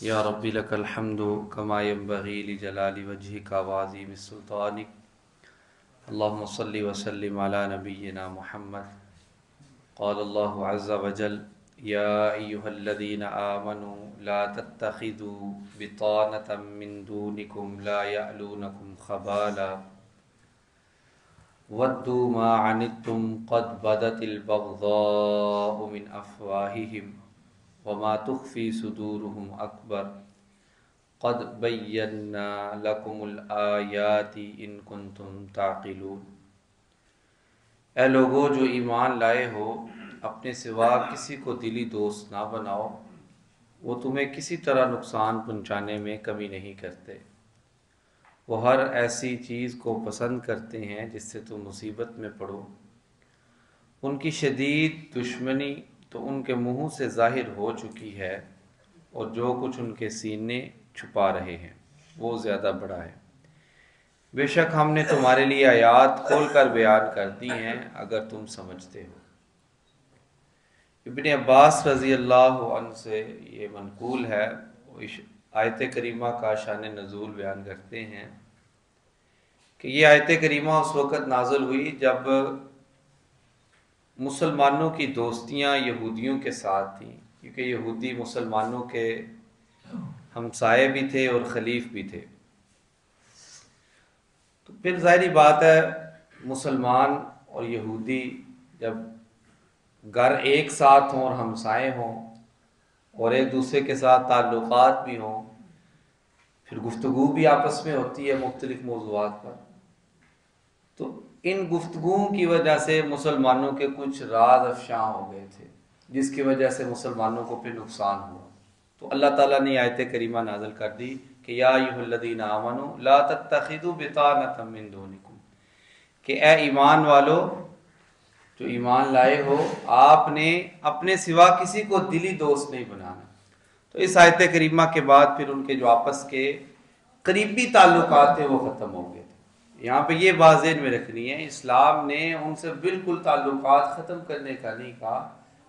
या रब्बी लकल हम्दु कमा यंबग़ी लिजलाली वजहिका वाज़ीम सुल्तानिक। अल्लाहुम्मा सल्लि व सल्लिम अला नबिय्यिना मुहम्मद। क़ाल अल्लाहु अज़्ज़ा व जल या अय्युहल्लज़ीना आमनू ला तत्तख़िज़ू बितानतम मिन दूनिकुम ला यअलूनकुम ख़बाला वद्दू मा अनित्तुम क़द बदतिल बग़ज़ाउ मिन अफ़वाहिहिम वमा तुख़फ़ी सुदूरुहुम अकबर क़द बय्यन्ना लकुमुल आयाति इन कुंतुम ताक़िलून। ऐ लोगो जो ईमान लाए हो, अपने सिवा किसी को दिली दोस्त ना बनाओ, वो तुम्हें किसी तरह नुकसान पहुँचाने में कमी नहीं करते। वो हर ऐसी चीज़ को पसंद करते हैं जिससे तुम मुसीबत में पड़ो। उनकी शदीद दुश्मनी तो उनके मुंह से ज़ाहिर हो चुकी है और जो कुछ उनके सीने छुपा रहे हैं वो ज़्यादा बड़ा है। बेशक हमने तुम्हारे लिए आयात खोल कर बयान कर दी हैं अगर तुम समझते हो। इब्न अब्बास रज़ी अल्लाह अन्हु से ये मनकूल है, इस आयत करीमा का शान नज़ूल बयान करते हैं कि ये आयत करीमा उस वक़्त नाज़िल हुई जब मुसलमानों की दोस्तियाँ यहूदियों के साथ थीं, क्योंकि यहूदी मुसलमानों के हमसाए भी थे और खलीफ भी थे। तो फिर ज़ाहिरी बात है, मुसलमान और यहूदी जब घर एक साथ हों और हमसाए हों और एक दूसरे के साथ ताल्लुकात भी हों, फिर गुफ्तगू भी आपस में होती है मुख्तलिफ मौज़ूआत पर। तो इन गुफ्तगुओं की वजह से मुसलमानों के कुछ राज अफशा हो गए थे, जिसकी वजह से मुसलमानों को फिर नुकसान हुआ। तो अल्लाह ताला ने आयत करीमा नाज़िल कर दी कि या अय्युहल्लज़ीना आमनू ला तत्तखिज़ू बितानतम मिन दूनिकुम, कि ए ईमान वालो जो ईमान लाए हो, आपने अपने सिवा किसी को दिली दोस्त नहीं बनाना। तो इस आयत करीमा के बाद फिर उनके जो आपस के करीबी ताल्लुकात थे वो ख़त्म हो गए थे। यहाँ पे ये बात ज़हन में रखनी है, इस्लाम ने उनसे बिल्कुल ताल्लुकात ख़त्म करने का नहीं कहा,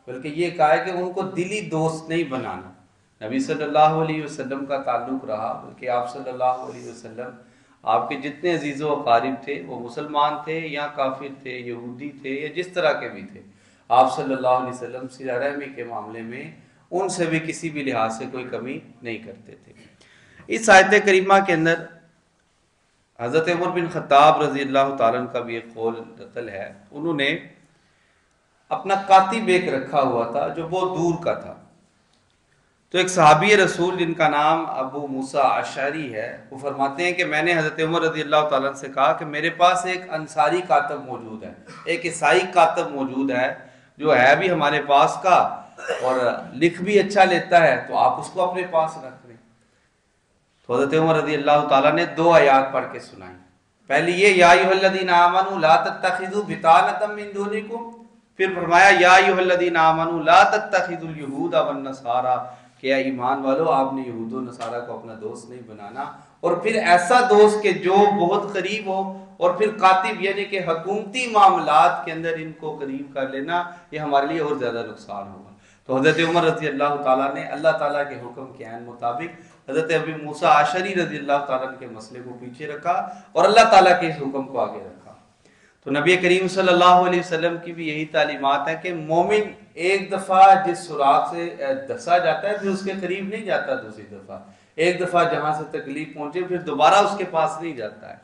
बल्कि ये कहा है कि उनको दिली दोस्त नहीं बनाना। नबी सल्लल्लाहु अलैहि वसल्लम का ताल्लुक़ रहा, बल्कि आप सल्लल्लाहु अलैहि वसल्लम आपके जितने अजीज़ व अकारिब थे वो मुसलमान थे या काफिर थे, यहूदी थे या जिस तरह के भी थे, आप सल्लल्लाहु अलैहि वसल्लम सिला रहमी के मामले में उनसे भी किसी भी लिहाज से कोई कमी नहीं करते थे। इस आयत करीमा के अंदर हज़रत उमर बिन ख़त्ताब रज़ी अल्लाह ताला अन्हु का भी एक कौल नक़ल है। उन्होंने अपना कातिब एक रखा हुआ था जो बहुत दूर का था। तो एक सहाबी रसूल जिनका नाम अबू मूसा अशअरी है, वो फरमाते हैं कि मैंने हज़रत उमर रज़ी अल्लाह ताला अन्हु से कहा कि मेरे पास एक अंसारी कातब मौजूद है, एक ईसाई कातब मौजूद है जो है भी हमारे पास का और लिख भी अच्छा लेता है, तो आप उसको अपने पास रख लें। तो हज़रत उमर रज़ी अल्लाह ताला ने दो आयात पढ़ के सुनाई। पहली ये या अय्युहल्लज़ीना आमनू ला तत्तखिज़ू बितानतम मिन दूनिकुम, फिर फरमाया या अय्युहल्लज़ीना आमनू ला तत्तखिज़ुल यहूदा वन नसारा, कि ईमान वालों आपने यहूद व नसारा को अपना दोस्त नहीं बनाना। और फिर ऐसा दोस्त के जो बहुत करीब हो, और फिर कातिब यानी कि हुकूमती मामलात के अंदर इनको करीब कर लेना, ये हमारे लिए और ज़्यादा नुकसान होगा। तो हज़रत उमर रज़ी अल्लाह ताला ने अल्लाह ताला के हुक्म के ऐन मुताबिक हज़रत अबू मूसा अशअरी रज़ी अल्लाह ताला के मसले को पीछे रखा और अल्लाह ताला के इस हुक्म को आगे रखा। तो नबी करीम सल्लल्लाहु अलैहि वसल्लम की भी यही तालीमात है कि मोमिन एक दफ़ा जिस सुराग से धंसा जाता है फिर उसके करीब नहीं जाता दूसरी दफ़ा, एक दफ़ा जहाँ से तकलीफ पहुँचे फिर दोबारा उसके पास नहीं जाता है।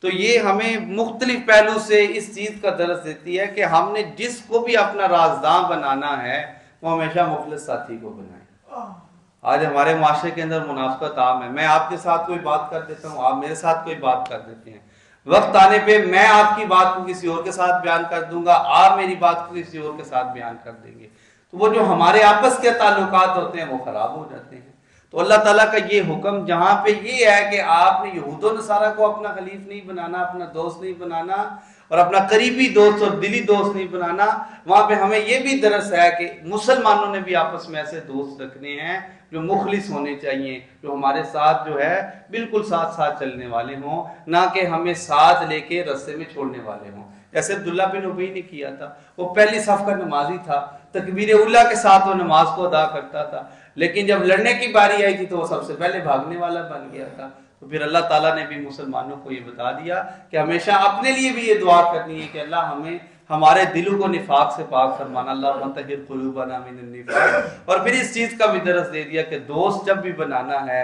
तो ये हमें मुख्तलिफ पहलू से इस चीज़ का दर्स देती है कि हमने जिसको भी अपना राजदां बनाना है वो हमेशा मुखलिस साथी को बनाए। आज हमारे माशरे के अंदर मुनाफिकत आम है, मैं आपके साथ कोई बात कर देता हूँ, आप मेरे साथ कोई बात कर देते हैं, वक्त आने पे मैं आपकी बात को किसी और के साथ बयान कर दूंगा, आप मेरी बात को किसी और के साथ बयान कर देंगे, तो वो जो हमारे आपस के ताल्लुकात होते हैं वो खराब हो जाते हैं। तो अल्लाह ताला का ये हुक्म जहाँ पे ये है कि आपने यहूद व नसारा को अपना खलीफ नहीं बनाना, अपना दोस्त नहीं बनाना और अपना करीबी दोस्त और दिली दोस्त नहीं बनाना, वहाँ पे हमें ये भी दरस है कि मुसलमानों ने भी आपस में ऐसे दोस्त रखने हैं जो मुखलिस होने चाहिए, जो हमारे साथ जो है बिल्कुल साथ साथ चलने वाले हों, ना कि हमें साथ लेके रास्ते में छोड़ने वाले हों। जैसे अब्दुल्ला बिन उबई ने किया था, वो पहली सफ का नमाजी था, तकबीर उल्ला के साथ वो नमाज को अदा करता था, لیکن جب لڑنے کی باری آئی تھی تو وہ سب سے پہلے بھاگنے والا بن گیا تھا۔ تو پھر اللہ تعالیٰ نے بھی مسلمانوں کو یہ بتا دیا کہ ہمیشہ اپنے لیے بھی یہ دعا کرنی ہے کہ اللہ ہمیں ہمارے دلوں کو نفاق سے پاک فرمانا، اللہ طہر قلوبنا من النفاق۔ اور پھر اس چیز کا بھی درس دے دیا کہ دوست جب بھی بنانا ہے،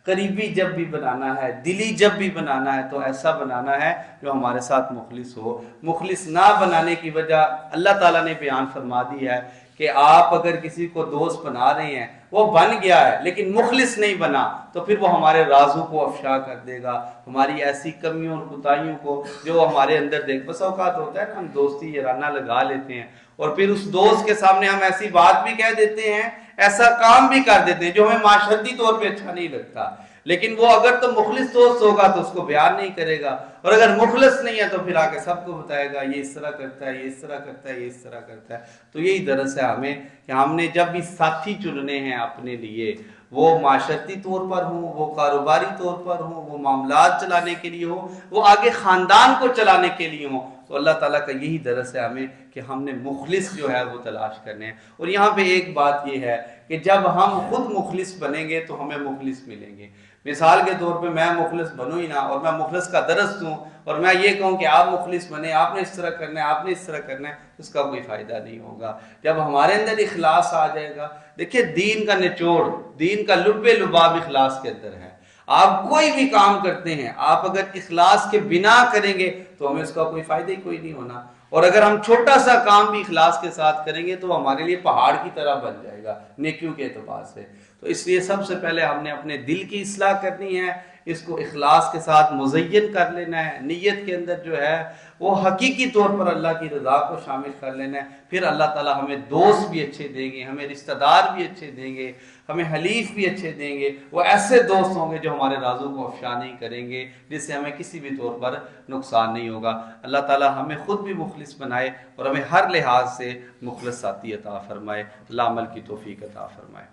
قریبی جب بھی بنانا ہے، دلی جب بھی بنانا ہے تو ایسا بنانا ہے جو ہمارے ساتھ مخلص ہو۔ مخلص نہ بنانے کی وجہ اللہ تعالیٰ نے بیان فرما دی ہے کہ آپ اگر کسی کو دوست بنا رہے ہیں، وہ بن گیا ہے لیکن مخلص نہیں بنا، تو پھر وہ ہمارے رازوں کو افشا کر دے گا، ہماری ایسی کمیوں اور کوتاہیوں کو جو ہمارے اندر دیکھ۔ بس اوقات ہوتا ہے نا ہم دوستی یارانہ لگا لیتے ہیں اور پھر اس دوست کے سامنے ہم ایسی بات بھی کہہ دیتے ہیں، ایسا کام بھی کر دیتے ہیں جو ہمیں معاشرتی طور پہ اچھا نہیں لگتا، لیکن وہ اگر تو مخلص دوست ہوگا تو اس کو بیان نہیں کرے گا، اور اگر مخلص نہیں ہے تو پھر آ کے سب کو بتائے گا یہ اس طرح کرتا ہے، یہ اس طرح کرتا ہے، یہ اس طرح کرتا ہے۔ تو یہی درس ہے ہمیں کہ ہم نے جب بھی ساتھی چننے ہیں اپنے لیے، وہ معاشرتی طور پر ہوں، وہ کاروباری طور پر ہوں، وہ معاملات چلانے کے لیے ہوں، وہ آگے خاندان کو چلانے کے لیے ہوں، تو اللہ تعالیٰ کا یہی درس ہے ہمیں کہ ہم نے مخلص جو ہے وہ تلاش کرنے ہیں۔ اور یہاں پہ ایک بات یہ ہے کہ جب ہم خود مخلص بنیں گے تو ہمیں مخلص ملیں گے۔ مثال کے طور پہ میں مخلص بنوں ہی نہ اور میں مخلص کا درس دوں اور میں یہ کہوں کہ آپ مخلص بنیں، آپ نے اس طرح کرنا ہے، آپ نے اس طرح کرنا ہے، اس کا کوئی فائدہ نہیں ہوگا۔ جب ہمارے اندر اخلاص آ جائے گا، دیکھیں دین کا نچوڑ، دین کا لب لباب اخلاص کے اندر ہے۔ آپ کوئی بھی کام کرتے ہیں، آپ اگر اخلاص کے بنا کریں گے تو ہمیں اس کا کوئی فائدہ ہی کوئی نہیں ہونا، اور اگر ہم چھوٹا سا کام بھی اخلاص کے ساتھ کریں گے تو ہمارے لیے پہاڑ کی طرح بن جائے گا نیکیوں کے اعتبار سے۔ تو اس لیے سب سے پہلے ہم نے اپنے دل کی اصلاح کرنی ہے، اس کو اخلاص کے ساتھ مزین کر لینا ہے، نیت کے اندر جو ہے وہ حقیقی طور پر اللہ کی رضا کو شامل کر لینا ہے۔ پھر اللہ تعالیٰ ہمیں دوست بھی اچھے دیں گے، ہمیں رشتہ دار بھی اچھے دیں گے، ہمیں حلیف بھی اچھے دیں گے، وہ ایسے دوست ہوں گے جو ہمارے رازوں کو افشا نہیں کریں گے، جس سے ہمیں کسی بھی طور پر نقصان نہیں ہوگا۔ اللہ تعالیٰ ہمیں خود بھی مخلص بنائے اور ہمیں ہر لحاظ سے مخلص ساتھی عطا فرمائے۔ اللہ عمل کی توفیق عطا فرمائے۔